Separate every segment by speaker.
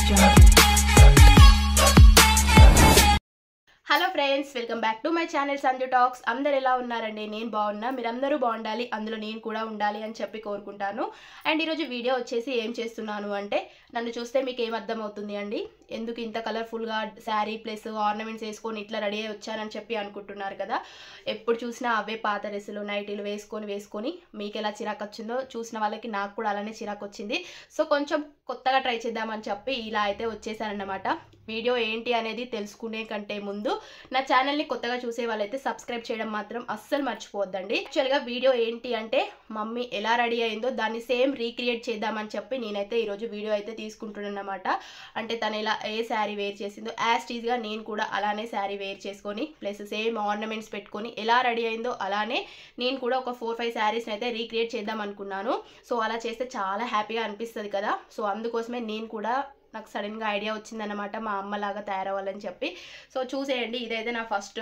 Speaker 1: Hello friends, welcome back to my channel Sanju talks. అందరు ఎలా ఉన్నారండి? నేను బాగున్నా, మీరందరూ బాగుండాలి, అందులో నేను కూడా ఉండాలి అని చెప్పి కోరుకుంటాను. అండ్ ఈరోజు వీడియో వచ్చేసి ఏం చేస్తున్నాను అంటే, నన్ను చూస్తే మీకు ఏం అర్థం అవుతుంది అండి, ఎందుకు ఇంత కలర్ఫుల్గా శారీ ప్లస్ ఆర్నమెంట్స్ వేసుకొని ఇట్లా రెడీ అయ్యి వచ్చానని చెప్పి అనుకుంటున్నారు కదా. ఎప్పుడు చూసినా అవే పాత డ్రెస్సులు నైటీలు వేసుకొని మీకు ఎలా చిరాకు వచ్చిందో చూసిన వాళ్ళకి నాకు కూడా అలానే చిరాకు వచ్చింది. సో కొంచెం కొత్తగా ట్రై చేద్దామని చెప్పి ఇలా అయితే వచ్చేసానన్నమాట. వీడియో ఏంటి అనేది తెలుసుకునే కంటే ముందు నా ఛానల్ని కొత్తగా చూసే వాళ్ళైతే సబ్స్క్రైబ్ చేయడం మాత్రం అస్సలు మర్చిపోవద్దండి. యాక్చువల్గా వీడియో ఏంటి అంటే, మమ్మీ ఎలా రెడీ అయిందో దాన్ని సేమ్ రీక్రియేట్ చేద్దామని చెప్పి నేనైతే ఈరోజు వీడియో అయితే తీసుకుంటున్నాను అన్నమాట. అంటే తను ఎలా ఏ శారీ వేర్ చేసిందో యాస్టీజ్గా నేను కూడా అలానే శారీ వేర్ చేసుకొని ప్లస్ సేమ్ ఆర్నమెంట్స్ పెట్టుకొని ఎలా రెడీ అయిందో అలానే నేను కూడా ఒక 4-5 శారీస్ని అయితే రీక్రియేట్ చేద్దాం అనుకున్నాను. సో అలా చేస్తే చాలా హ్యాపీగా అనిపిస్తుంది కదా. సో అందుకోసమే నేను కూడా నాకు సడన్గా ఐడియా వచ్చిందనమాట, మా అమ్మలాగా తయారవ్వాలని చెప్పి. సో చూసేయండి, ఇదైతే నా ఫస్ట్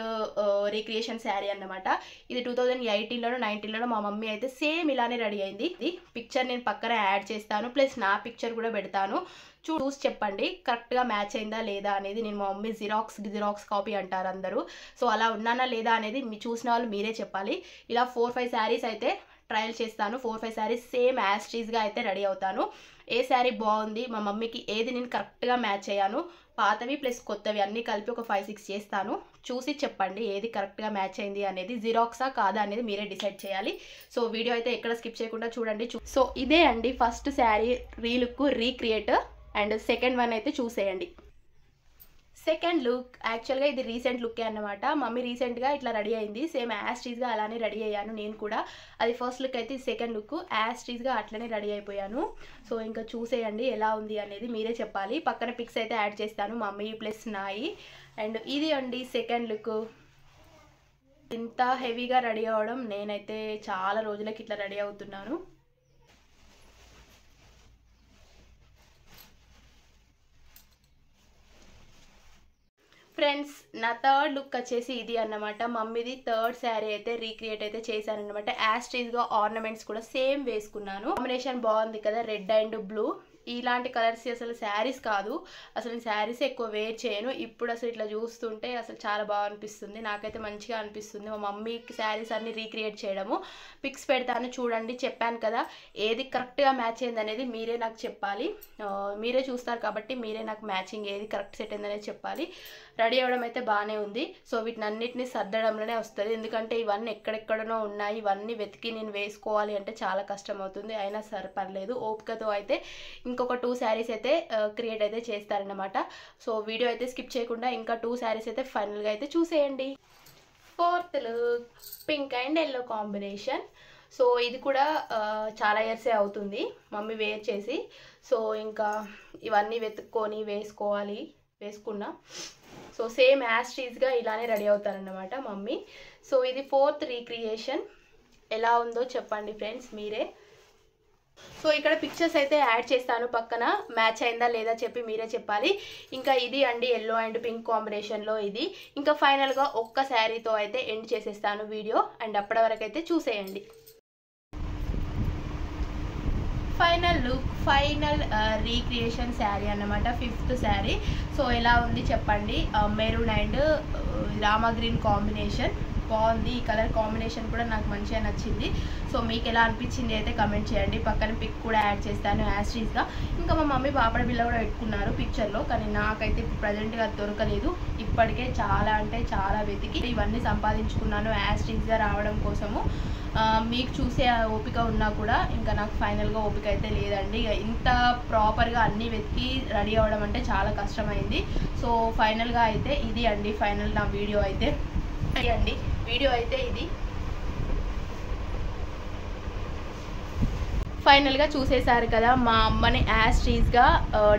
Speaker 1: రీక్రియేషన్ శారీ అన్నమాట. ఇది 2018లోనో 19లోనో మా మమ్మీ అయితే సేమ్ ఇలానే రెడీ అయింది. ఇది పిక్చర్ నేను పక్కన యాడ్ చేస్తాను, ప్లస్ నా పిక్చర్ కూడా పెడతాను. చూసి చెప్పండి కరెక్ట్గా మ్యాచ్ అయిందా లేదా అనేది. నేను మా మమ్మీ జిరాక్స్ కాపీ అంటారు అందరూ. సో అలా ఉన్నానా లేదా అనేది చూసిన వాళ్ళు మీరే చెప్పాలి. ఇలా 4-5 శారీస్ అయితే ట్రయల్ చేస్తాను. 4-5 శారీస్ సేమ్ యాస్టీజ్గా అయితే రెడీ అవుతాను. ఏ శారీ బాగుంది, మా మమ్మీకి ఏది నేను కరెక్ట్గా మ్యాచ్ అయ్యాను, పాతవి ప్లస్ కొత్తవి అన్నీ కలిపి ఒక 5-6 చేస్తాను. చూసి చెప్పండి ఏది కరెక్ట్గా మ్యాచ్ అయింది అనేది. జిరాక్సా కాదా అనేది మీరే డిసైడ్ చేయాలి. సో వీడియో అయితే ఎక్కడ స్కిప్ చేయకుండా చూడండి. సో ఇదే అండి first sari relook recreate, and second one అయితే చూసేయండి. సెకండ్ లుక్ యాక్చువల్గా ఇది రీసెంట్ లుక్కే అన్నమాట. మమ్మీ రీసెంట్గా ఇట్లా రెడీ అయింది, సేమ్ యాస్టీజ్గా అలానే రెడీ అయ్యాను నేను కూడా. అది ఫస్ట్ లుక్ అయితే, సెకండ్ లుక్ యాస్టీజ్గా అట్లనే రెడీ అయిపోయాను. సో ఇంకా చూసేయండి ఎలా ఉంది అనేది మీరే చెప్పాలి. పక్కన పిక్స్ అయితే యాడ్ చేస్తాను మమ్మీ ప్లస్ నాయి. అండ్ ఇది అండి సెకండ్ లుక్. ఇంత హెవీగా రెడీ అవ్వడం నేనైతే చాలా రోజులకి ఇట్లా రెడీ అవుతున్నాను. ఫ్రెండ్స్, నా థర్డ్ లుక్ వచ్చేసి ఇది అన్నమాట. మమ్మీది థర్డ్ శారీ అయితే రీక్రియేట్ అయితే చేశానన్నమాట. యాస్టీజ్గా ఆర్నమెంట్స్ కూడా సేమ్ వేసుకున్నాను. కాంబినేషన్ బాగుంది కదా, రెడ్ అండ్ బ్లూ. ఇలాంటి కలర్స్ అసలు శారీస్ కాదు, అసలు నేను శారీస్ ఎక్కువ వేర్ చేయను. ఇప్పుడు అసలు ఇట్లా చూస్తుంటే అసలు చాలా బాగా అనిపిస్తుంది, నాకైతే మంచిగా అనిపిస్తుంది మా మమ్మీకి శారీస్ అన్ని రీక్రియేట్ చేయడము. పిక్స్ పెడతాను చూడండి. చెప్పాను కదా ఏది కరెక్ట్గా మ్యాచ్ అయింది అనేది మీరే నాకు చెప్పాలి. మీరే చూస్తారు కాబట్టి మీరే నాకు మ్యాచింగ్ ఏది కరెక్ట్ సెట్ అయింది అనేది చెప్పాలి. రెడీ అవ్వడం అయితే బాగానే ఉంది. సో వీటిని అన్నిటిని సర్దడంలోనే వస్తుంది, ఎందుకంటే ఇవన్నీ ఎక్కడెక్కడనో ఉన్నాయి. ఇవన్నీ వెతికి నేను వేసుకోవాలి అంటే చాలా కష్టం అవుతుంది. అయినా సరే పర్లేదు, ఓపికతో అయితే ఇంకొక 2 శారీస్ అయితే క్రియేట్ అయితే చేస్తారన్నమాట. సో వీడియో అయితే స్కిప్ చేయకుండా ఇంకా 2 శారీస్ అయితే ఫైనల్గా అయితే చూసేయండి. Fourth look pink and yellow combination. So ఇది కూడా చాలా ఇయర్సే అవుతుంది మమ్మీ వేర్ చేసి. సో ఇంకా ఇవన్నీ వెతుక్కొని వేసుకున్నా. సో సేమ్ యాస్టీజ్గా ఇలానే రెడీ అవుతారన్నమాట మమ్మీ. సో ఇది 4th రీక్రియేషన్. ఎలా ఉందో చెప్పండి ఫ్రెండ్స్ మీరే. సో ఇక్కడ పిక్చర్స్ అయితే యాడ్ చేస్తాను పక్కన, మ్యాచ్ అయిందా లేదా చెప్పి మీరే చెప్పాలి. ఇంకా ఇది అండి ఎల్లో అండ్ పింక్ కాంబినేషన్లో ఇది. ఇంకా ఫైనల్గా ఒక్క శారీతో అయితే ఎండ్ చేసేస్తాను వీడియో. అండ్ అప్పటి వరకు అయితే చూసేయండి. Final look, final recreation sari అన్నమాట, 5th శారీ. సో ఎలా ఉంది చెప్పండి. Maroon and Rama green combination బాగుంది. ఈ కలర్ కాంబినేషన్ కూడా నాకు మంచిగా నచ్చింది. సో మీకు ఎలా అనిపించింది అయితే కమెంట్ చేయండి. పక్కన పిక్ కూడా యాడ్ చేస్తాను యాస్టీజ్గా. ఇంకా మా మమ్మీ పాపడ బిల్ల కూడా పెట్టుకున్నారు పిక్చర్లో, కానీ నాకైతే ఇప్పుడు ప్రజెంట్గా దొరకలేదు. ఇప్పటికే చాలా అంటే చాలా వెతికి ఇవన్నీ సంపాదించుకున్నాను యాస్టీజ్గా రావడం కోసము. మీకు చూసే ఓపిక ఉన్నా కూడా ఇంకా నాకు ఫైనల్గా ఓపిక అయితే లేదండి. ఇంత ప్రాపర్గా అన్నీ వెతికి రెడీ అవ్వడం అంటే చాలా కష్టమైంది. సో ఫైనల్గా అయితే ఇది అండి ఫైనల్ నా వీడియో అయితే ఇది. ఫైనల్గా చూసేశారు కదా, మా అమ్మని యాస్టీజ్గా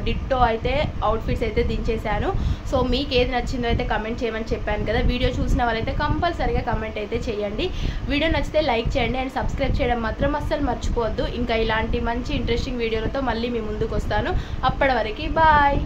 Speaker 1: డిట్టో అయితే అవుట్ఫిట్స్ అయితే దించేశాను. సో మీకు ఏది నచ్చిందో అయితే కమెంట్ చేయమని చెప్పాను కదా. వీడియో చూసిన వాళ్ళైతే కంపల్సరీగా కమెంట్ అయితే చేయండి. వీడియో నచ్చితే లైక్ చేయండి అండ్ సబ్స్క్రైబ్ చేయడం మాత్రం అస్సలు మర్చిపోవద్దు. ఇంకా ఇలాంటి మంచి ఇంట్రెస్టింగ్ వీడియోలతో మళ్ళీ మీ ముందుకు వస్తాను. అప్పటి వరకు బాయ్.